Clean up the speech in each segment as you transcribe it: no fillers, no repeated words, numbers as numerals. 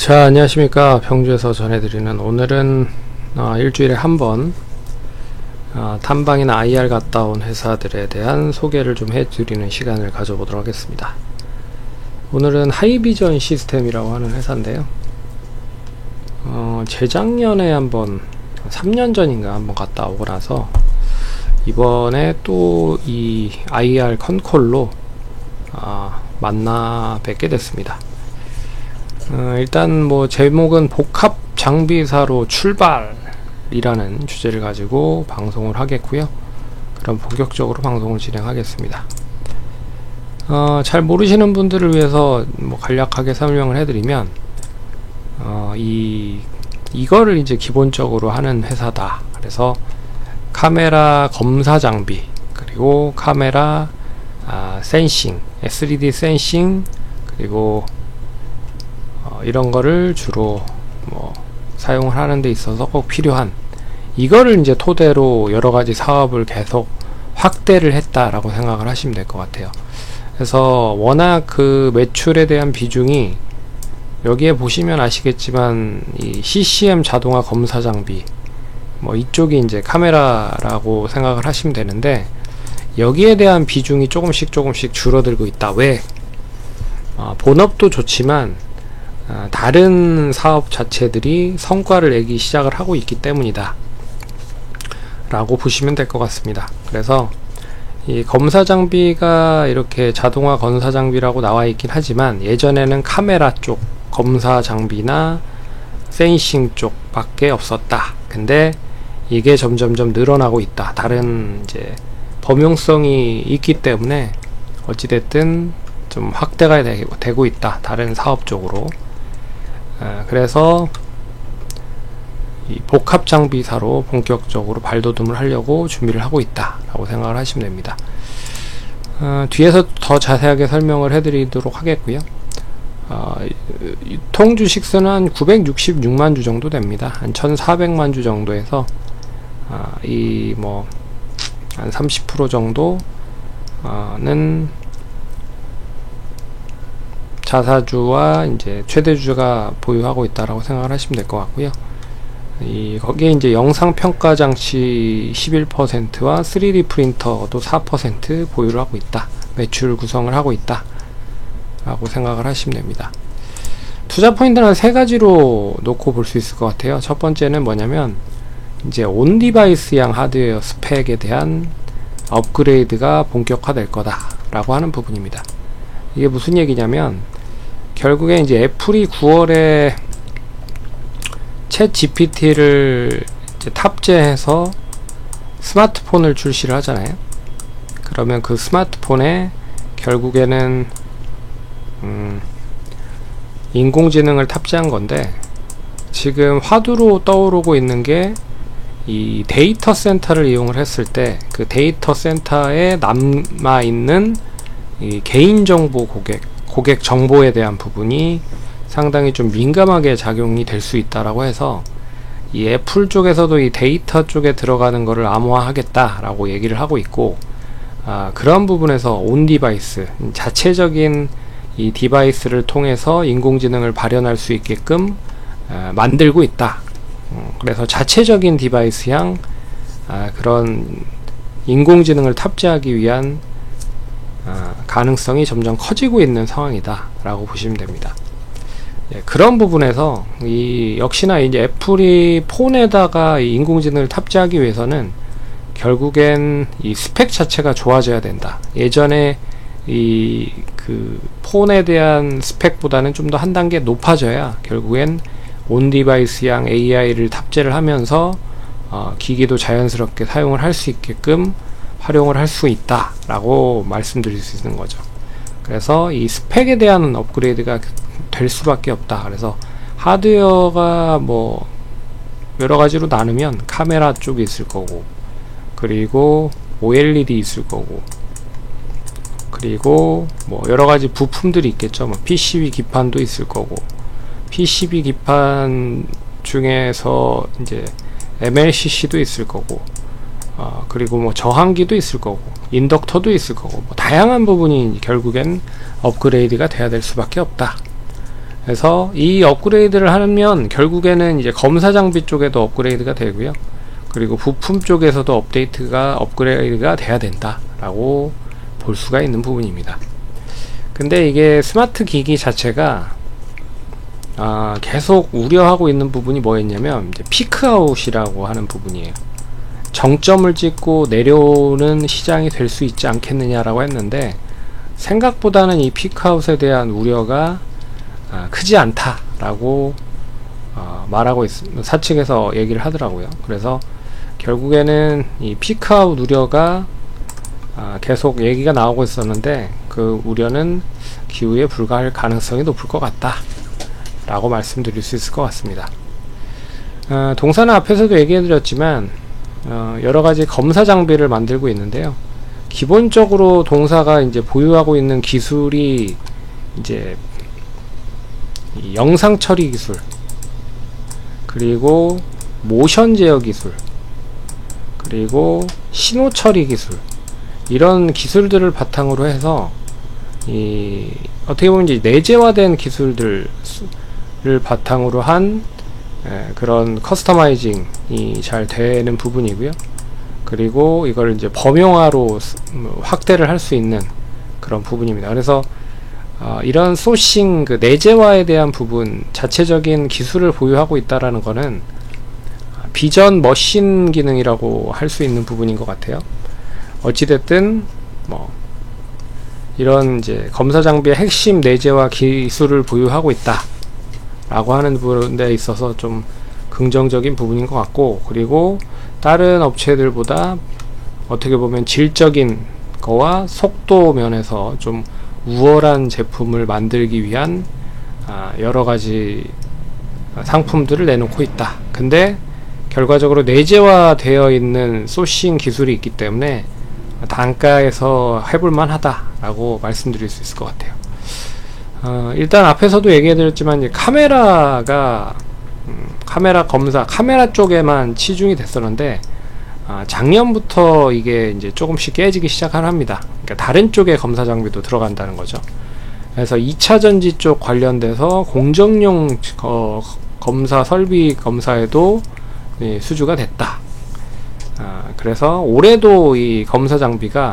자, 안녕하십니까. 병주에서 전해드리는, 오늘은 일주일에 한 번 탐방이나 IR 갔다 온 회사들에 대한 소개를 좀 해드리는 시간을 가져보도록 하겠습니다. 오늘은 하이비전 시스템이라고 하는 회사인데요. 재작년에 한번 3년 전인가 한번 갔다 오고 나서 이번에 또 이 IR 컨콜로 만나 뵙게 됐습니다. 일단 뭐 제목은 복합 장비사로 출발이라는 주제를 가지고 방송을 하겠고요. 그럼 본격적으로 방송을 진행하겠습니다. 잘 모르시는 분들을 위해서 뭐 간략하게 설명을 해드리면 이거를 이제 기본적으로 하는 회사다. 그래서 카메라 검사 장비, 그리고 카메라 센싱, 3D 센싱, 그리고 이런 거를 주로 뭐 사용을 하는 데 있어서 꼭 필요한, 이거를 이제 토대로 여러가지 사업을 계속 확대를 했다라고 생각을 하시면 될 것 같아요. 그래서 워낙 그 매출에 대한 비중이, 여기에 보시면 아시겠지만 이 CCM 자동화 검사 장비, 뭐 이쪽이 이제 카메라라고 생각을 하시면 되는데, 여기에 대한 비중이 조금씩 줄어들고 있다. 왜? 본업도 좋지만 다른 사업 자체들이 성과를 내기 시작을 하고 있기 때문이다 라고 보시면 될 것 같습니다. 그래서 이 검사 장비가 이렇게 자동화 검사 장비라고 나와 있긴 하지만, 예전에는 카메라 쪽 검사 장비나 센싱 쪽 밖에 없었다. 근데 이게 점점점 늘어나고 있다. 다른 이제 범용성이 있기 때문에 어찌됐든 좀 확대가 되고 있다. 다른 사업 쪽으로. 그래서 이 복합 장비사로 본격적으로 발돋움을 하려고 준비를 하고 있다 라고 생각을 하시면 됩니다. 뒤에서 더 자세하게 설명을 해드리도록 하겠고요. 유통 주식수는 한 966만 주 정도 됩니다. 한 1400만 주 정도에서 이 뭐 한 30% 정도는 자사주와 이제 최대주가 보유하고 있다라고 생각을 하시면 될 것 같고요. 거기에 이제 영상 평가 장치 11%와 3D 프린터도 4% 보유를 하고 있다. 매출 구성을 하고 있다 라고 생각을 하시면 됩니다. 투자 포인트는 세 가지로 놓고 볼 수 있을 것 같아요. 첫 번째는 뭐냐면, 이제 온 디바이스형 하드웨어 스펙에 대한 업그레이드가 본격화될 거다 라고 하는 부분입니다. 이게 무슨 얘기냐면, 결국에 이제 애플이 9월에 챗 GPT를 이제 탑재해서 스마트폰을 출시를 하잖아요. 그러면 그 스마트폰에 결국에는 인공지능을 탑재한 건데, 지금 화두로 떠오르고 있는 게 이 데이터 센터를 이용을 했을 때 그 데이터 센터에 남아있는 이 개인정보 고객 정보에 대한 부분이 상당히 좀 민감하게 작용이 될 수 있다라고 해서, 이 애플 쪽에서도 이 데이터 쪽에 들어가는 거를 암호화하겠다 라고 얘기를 하고 있고, 그런 부분에서 온 디바이스, 자체적인 이 디바이스를 통해서 인공지능을 발현할 수 있게끔 만들고 있다. 그래서 자체적인 디바이스향 그런 인공지능을 탑재하기 위한 가능성이 점점 커지고 있는 상황이다 라고 보시면 됩니다. 그런 부분에서 역시나 이제 애플이 폰에다가 이 인공지능을 탑재하기 위해서는 결국엔 이 스펙 자체가 좋아져야 된다. 예전에 그 폰에 대한 스펙보다는 좀 더 한 단계 높아져야 결국엔 온 디바이스향 AI를 탑재를 하면서 기기도 자연스럽게 사용을 할 수 있게끔 활용을 할 수 있다 라고 말씀드릴 수 있는 거죠. 그래서 이 스펙에 대한 업그레이드가 될 수밖에 없다. 그래서 하드웨어가 뭐 여러가지로 나누면 카메라 쪽이 있을 거고, 그리고 OLED 있을 거고, 그리고 뭐 여러가지 부품들이 있겠죠. 뭐 PCB 기판도 있을 거고, PCB 기판 중에서 이제 MLCC도 있을 거고, 그리고 뭐 저항기도 있을 거고, 인덕터도 있을 거고, 뭐 다양한 부분이 결국엔 업그레이드가 돼야 될 수밖에 없다. 그래서 이 업그레이드를 하면 결국에는 이제 검사 장비 쪽에도 업그레이드가 되고요. 그리고 부품 쪽에서도 업그레이드가 돼야 된다라고 볼 수가 있는 부분입니다. 근데 이게 스마트 기기 자체가 계속 우려하고 있는 부분이 뭐였냐면 이제 피크아웃이라고 하는 부분이에요. 정점을 찍고 내려오는 시장이 될 수 있지 않겠느냐라고 했는데, 생각보다는 이 피크아웃에 대한 우려가 크지 않다라고 말하고 있습니다. 사측에서 얘기를 하더라고요. 그래서 결국에는 이 피크아웃 우려가 계속 얘기가 나오고 있었는데, 그 우려는 기후에 불과할 가능성이 높을 것 같다 라고 말씀드릴 수 있을 것 같습니다. 동사는 앞에서도 얘기해드렸지만 여러가지 검사 장비를 만들고 있는데요. 기본적으로 동사가 이제 보유하고 있는 기술이 이제 이 영상 처리 기술, 그리고 모션 제어 기술, 그리고 신호 처리 기술, 이런 기술들을 바탕으로 해서 어떻게 보면 이제 내재화된 기술들을 바탕으로 한 그런 커스터마이징이 잘 되는 부분이고요. 그리고 이걸 이제 범용화로 확대를 할 수 있는 그런 부분입니다. 그래서 이런 소싱, 그 내재화에 대한 부분, 자체적인 기술을 보유하고 있다라는 거는 비전 머신 기능이라고 할 수 있는 부분인 것 같아요. 어찌됐든 이런 이제 검사 장비의 핵심 내재화 기술을 보유하고 있다 라고 하는 부분에 있어서 좀 긍정적인 부분인 것 같고, 그리고 다른 업체들보다 어떻게 보면 질적인 거와 속도 면에서 좀 우월한 제품을 만들기 위한 여러가지 상품들을 내놓고 있다. 근데 결과적으로 내재화 되어 있는 소싱 기술이 있기 때문에 단가에서 해볼만 하다 라고 말씀드릴 수 있을 것 같아요. 일단 앞에서도 얘기해드렸지만 카메라가 카메라 검사, 카메라 쪽에만 치중이 됐었는데 작년부터 이게 이제 조금씩 깨지기 시작을 합니다. 그러니까 다른 쪽에 검사 장비도 들어간다는 거죠. 그래서 2차 전지 쪽 관련돼서 공정용 검사 설비 검사에도 수주가 됐다. 그래서 올해도 이 검사 장비가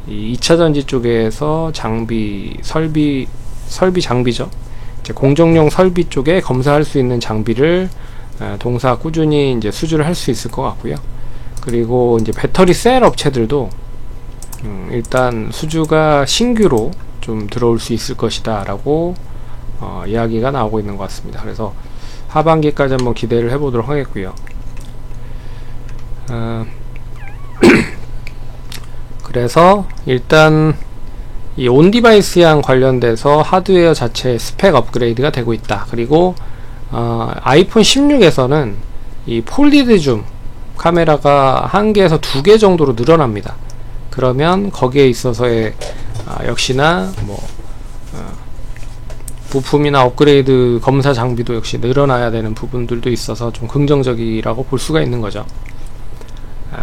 이 2차 전지 쪽에서 설비 장비죠. 이제 공정용 설비 쪽에 검사할 수 있는 장비를 동사 꾸준히 이제 수주를 할 수 있을 것 같고요. 그리고 이제 배터리 셀 업체들도 일단 수주가 신규로 좀 들어올 수 있을 것이다 라고 이야기가 나오고 있는 것 같습니다. 그래서 하반기까지 한번 기대를 해보도록 하겠고요. 그래서 일단 이 온디바이스양 관련돼서 하드웨어 자체 스펙 업그레이드가 되고 있다. 그리고 아이폰 16에서는 이 폴리드 줌 카메라가 1개에서 2개 정도로 늘어납니다. 그러면 거기에 있어서의 역시나 부품이나 업그레이드 검사 장비도 역시 늘어나야 되는 부분들도 있어서 좀 긍정적이라고 볼 수가 있는 거죠.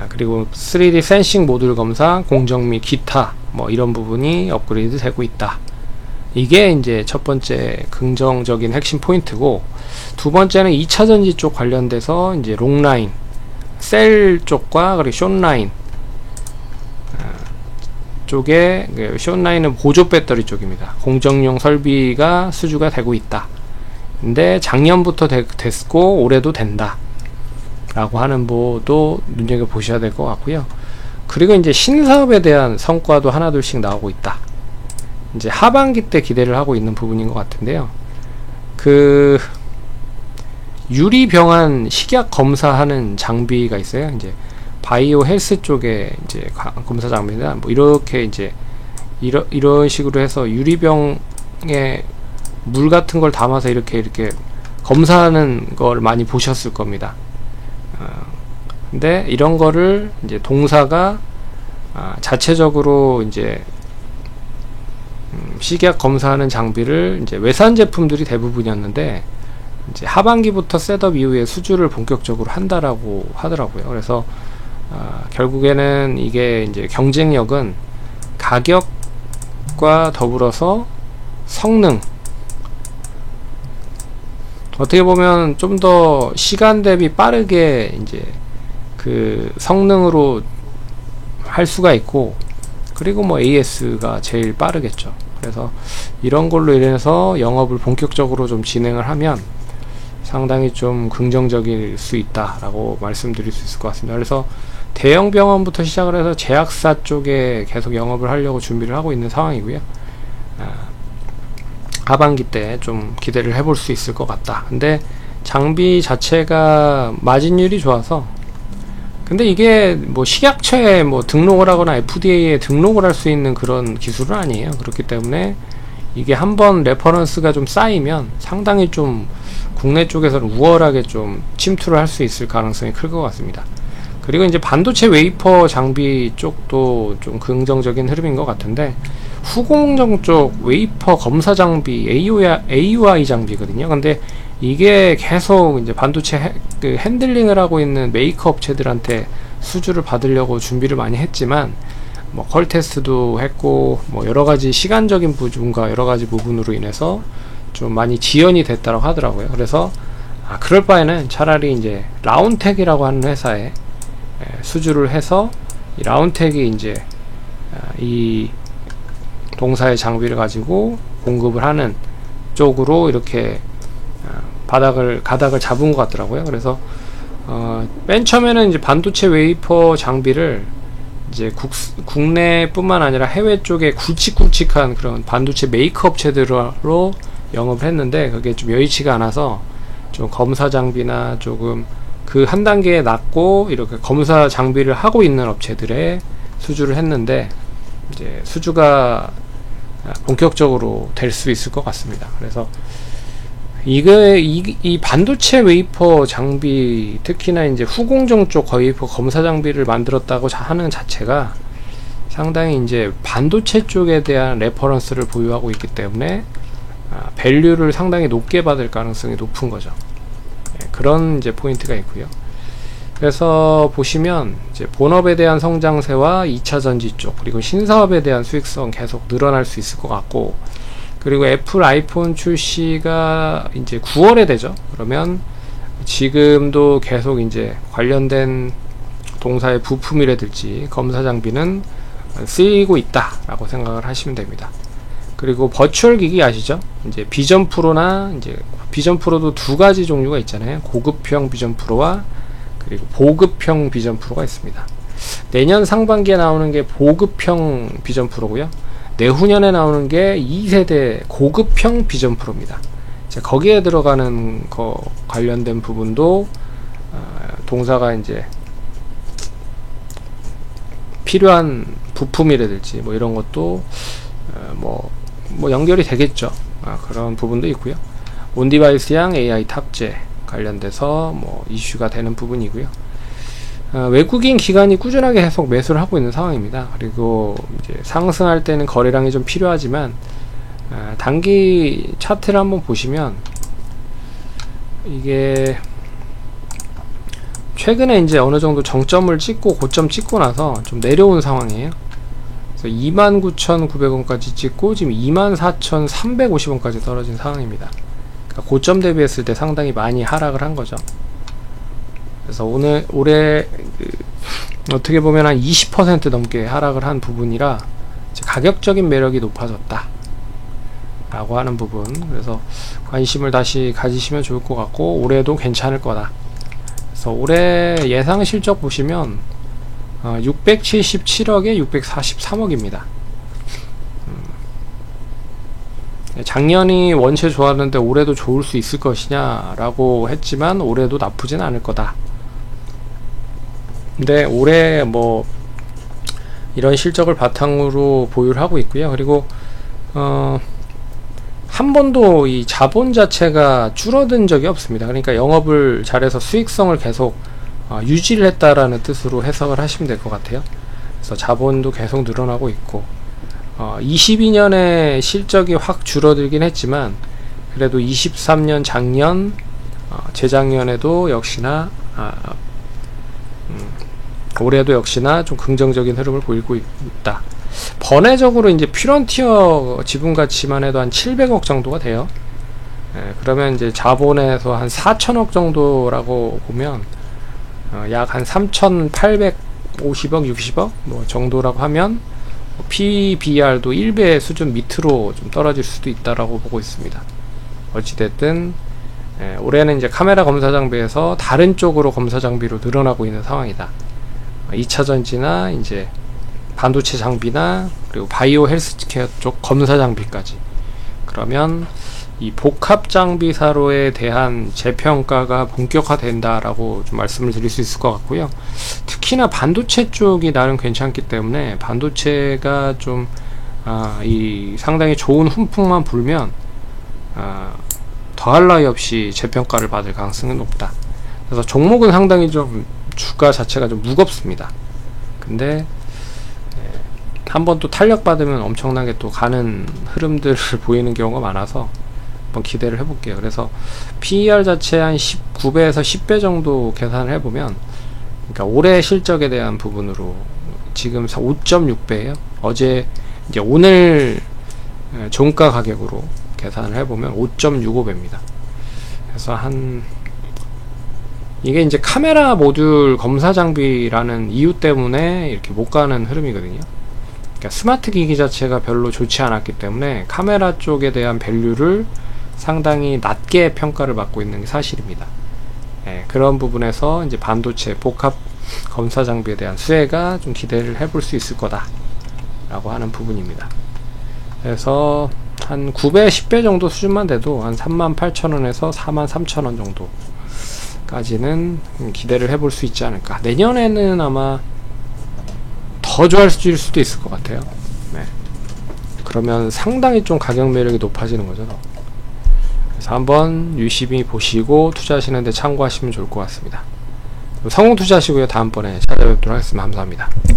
그리고 3D 센싱 모듈 검사, 공정 및 기타 이런 부분이 업그레이드 되고 있다. 이게 이제 첫 번째 긍정적인 핵심 포인트고, 두 번째는 2차 전지 쪽 관련돼서 이제 롱라인, 셀 쪽과 그리고 숏라인 쪽에, 숏라인은 보조 배터리 쪽입니다. 공정용 설비가 수주가 되고 있다. 근데 작년부터 됐고 올해도 된다 라고 하는 부분도 눈여겨보셔야 될 것 같고요. 그리고 이제 신사업에 대한 성과도 하나둘씩 나오고 있다. 이제 하반기 때 기대를 하고 있는 부분인 것 같은데요. 그 유리병환 식약 검사하는 장비가 있어요. 이제 바이오 헬스 쪽에 이제 검사 장비나 이렇게 이제 이런 식으로 해서 유리병에 물 같은 걸 담아서 이렇게 검사하는 걸 많이 보셨을 겁니다. 근데 이런 거를 이제 동사가 자체적으로 이제 식약 검사하는 장비를 이제 외산 제품들이 대부분이었는데, 이제 하반기부터 셋업 이후에 수주를 본격적으로 한다라고 하더라고요. 그래서 결국에는 이게 이제 경쟁력은 가격과 더불어서 성능, 어떻게 보면 좀 더 시간 대비 빠르게 이제 그 성능으로 할 수가 있고, 그리고 뭐 AS가 제일 빠르겠죠. 그래서 이런 걸로 인해서 영업을 본격적으로 좀 진행을 하면 상당히 좀 긍정적일 수 있다라고 말씀드릴 수 있을 것 같습니다. 그래서 대형 병원부터 시작을 해서 제약사 쪽에 계속 영업을 하려고 준비를 하고 있는 상황이고요. 하반기 때 좀 기대를 해볼 수 있을 것 같다. 근데 장비 자체가 마진율이 좋아서, 근데 이게 뭐 식약처에 뭐 등록을 하거나 FDA에 등록을 할 수 있는 그런 기술은 아니에요. 그렇기 때문에 이게 한번 레퍼런스가 좀 쌓이면 상당히 좀 국내 쪽에서는 우월하게 좀 침투를 할 수 있을 가능성이 클 것 같습니다. 그리고 이제 반도체 웨이퍼 장비 쪽도 좀 긍정적인 흐름인 것 같은데, 후공정 쪽 웨이퍼 검사 장비 AUI 장비거든요. 근데 이게 계속 이제 반도체 그 핸들링을 하고 있는 메이커 업체들한테 수주를 받으려고 준비를 많이 했지만, 뭐 퀄 테스트도 했고 뭐 여러가지 시간적인 부분과 여러가지 부분으로 인해서 좀 많이 지연이 됐다고 하더라고요. 그래서 그럴 바에는 차라리 이제 라운텍이라고 하는 회사에 수주를 해서, 이 라운텍이 이제 이 동사의 장비를 가지고 공급을 하는 쪽으로 이렇게 가닥을 잡은 것 같더라고요. 그래서 맨 처음에는 이제 반도체 웨이퍼 장비를 이제 국내뿐만 아니라 해외 쪽에 굵직굵직한 그런 반도체 메이커 업체들로 영업을 했는데, 그게 좀 여의치가 않아서 좀 검사 장비나 조금 그 한 단계 낮고 이렇게 검사 장비를 하고 있는 업체들에 수주를 했는데, 이제 수주가 본격적으로 될 수 있을 것 같습니다. 그래서 이 반도체 웨이퍼 장비, 특히나 이제 후공정 쪽 웨이퍼 검사 장비를 만들었다고 하는 자체가 상당히 이제 반도체 쪽에 대한 레퍼런스를 보유하고 있기 때문에 밸류를 상당히 높게 받을 가능성이 높은 거죠. 그런 이제 포인트가 있고요. 그래서 보시면 이제 본업에 대한 성장세와 2차 전지 쪽, 그리고 신사업에 대한 수익성 계속 늘어날 수 있을 것 같고, 그리고 애플 아이폰 출시가 이제 9월에 되죠. 그러면 지금도 계속 이제 관련된 동사의 부품이라든지 검사 장비는 쓰이고 있다라고 생각을 하시면 됩니다. 그리고 버추얼 기기 아시죠? 이제 비전 프로나, 이제 비전 프로도 두 가지 종류가 있잖아요. 고급형 비전 프로와 그리고 보급형 비전 프로가 있습니다. 내년 상반기에 나오는 게 보급형 비전 프로고요. 내후년에 나오는 게 2세대 고급형 비전 프로입니다. 거기에 들어가는 거 관련된 부분도 동사가 이제 필요한 부품이라든지 뭐 이런 것도 뭐 연결이 되겠죠. 그런 부분도 있고요. 온디바이스형 AI 탑재 관련돼서 뭐 이슈가 되는 부분이고요. 외국인 기관이 꾸준하게 계속 매수를 하고 있는 상황입니다. 그리고 이제 상승할 때는 거래량이 좀 필요하지만, 단기 차트를 한번 보시면 이게 최근에 이제 어느 정도 정점을 찍고 고점 찍고 나서 좀 내려온 상황이에요. 그래서 29,900원까지 찍고 지금 24,350원까지 떨어진 상황입니다. 그러니까 고점 대비했을 때 상당히 많이 하락을 한 거죠. 그래서 올해 어떻게 보면 한 20% 넘게 하락을 한 부분이라 가격적인 매력이 높아졌다 라고 하는 부분, 그래서 관심을 다시 가지시면 좋을 것 같고, 올해도 괜찮을 거다. 그래서 올해 예상 실적 보시면 677억에 643억입니다. 작년이 원체 좋았는데 올해도 좋을 수 있을 것이냐 라고 했지만, 올해도 나쁘진 않을 거다. 근데 올해 뭐 이런 실적을 바탕으로 보유를 하고 있고요. 그리고 한 번도 이 자본 자체가 줄어든 적이 없습니다. 그러니까 영업을 잘해서 수익성을 계속 유지를 했다라는 뜻으로 해석을 하시면 될 것 같아요. 그래서 자본도 계속 늘어나고 있고, 22년에 실적이 확 줄어들긴 했지만 그래도 23년 작년, 재작년에도 역시나 올해도 역시나 좀 긍정적인 흐름을 보이고 있다. 번외적으로 이제 퓨런티어 지분 가치만 해도 한 700억 정도가 돼요. 그러면 이제 자본에서 한 4천억 정도라고 보면 약 한 3,850억, 60억 뭐 정도라고 하면 PBR도 1배 수준 밑으로 좀 떨어질 수도 있다라고 보고 있습니다. 어찌됐든 올해는 이제 카메라 검사 장비에서 다른 쪽으로 검사 장비로 늘어나고 있는 상황이다. 2차 전지나 이제 반도체 장비나 그리고 바이오 헬스케어 쪽 검사 장비까지. 그러면 이 복합 장비사로에 대한 재평가가 본격화된다라고 좀 말씀을 드릴 수 있을 것 같고요. 특히나 반도체 쪽이 나름 괜찮기 때문에 반도체가 좀 이 상당히 좋은 훈풍만 불면 더할 나위 없이 재평가를 받을 가능성은 높다. 그래서 종목은 상당히 좀 주가 자체가 좀 무겁습니다. 근데 한번 또 탄력 받으면 엄청나게 또 가는 흐름들을 보이는 경우가 많아서 한번 기대를 해볼게요. 그래서 PER 자체 한 19배에서 10배 정도 계산을 해보면, 그러니까 올해 실적에 대한 부분으로 지금 5.6배예요. 어제 이제 오늘 종가 가격으로 계산을 해보면 5.65배입니다. 그래서 이게 이제 카메라 모듈 검사 장비라는 이유 때문에 이렇게 못 가는 흐름이거든요. 그러니까 스마트 기기 자체가 별로 좋지 않았기 때문에 카메라 쪽에 대한 밸류를 상당히 낮게 평가를 받고 있는 게 사실입니다. 그런 부분에서 이제 반도체 복합 검사 장비에 대한 수혜가 좀 기대를 해볼 수 있을 거다 라고 하는 부분입니다. 그래서 한 9배, 10배 정도 수준만 돼도 한 38,000원에서 43,000원 정도까지는 기대를 해볼 수 있지 않을까. 내년에는 아마 더 좋아질 수도 있을 것 같아요. 그러면 상당히 좀 가격 매력이 높아지는 거죠. 그래서 한번 유심히 보시고 투자하시는데 참고하시면 좋을 것 같습니다. 성공 투자하시고요. 다음번에 찾아뵙도록 하겠습니다. 감사합니다.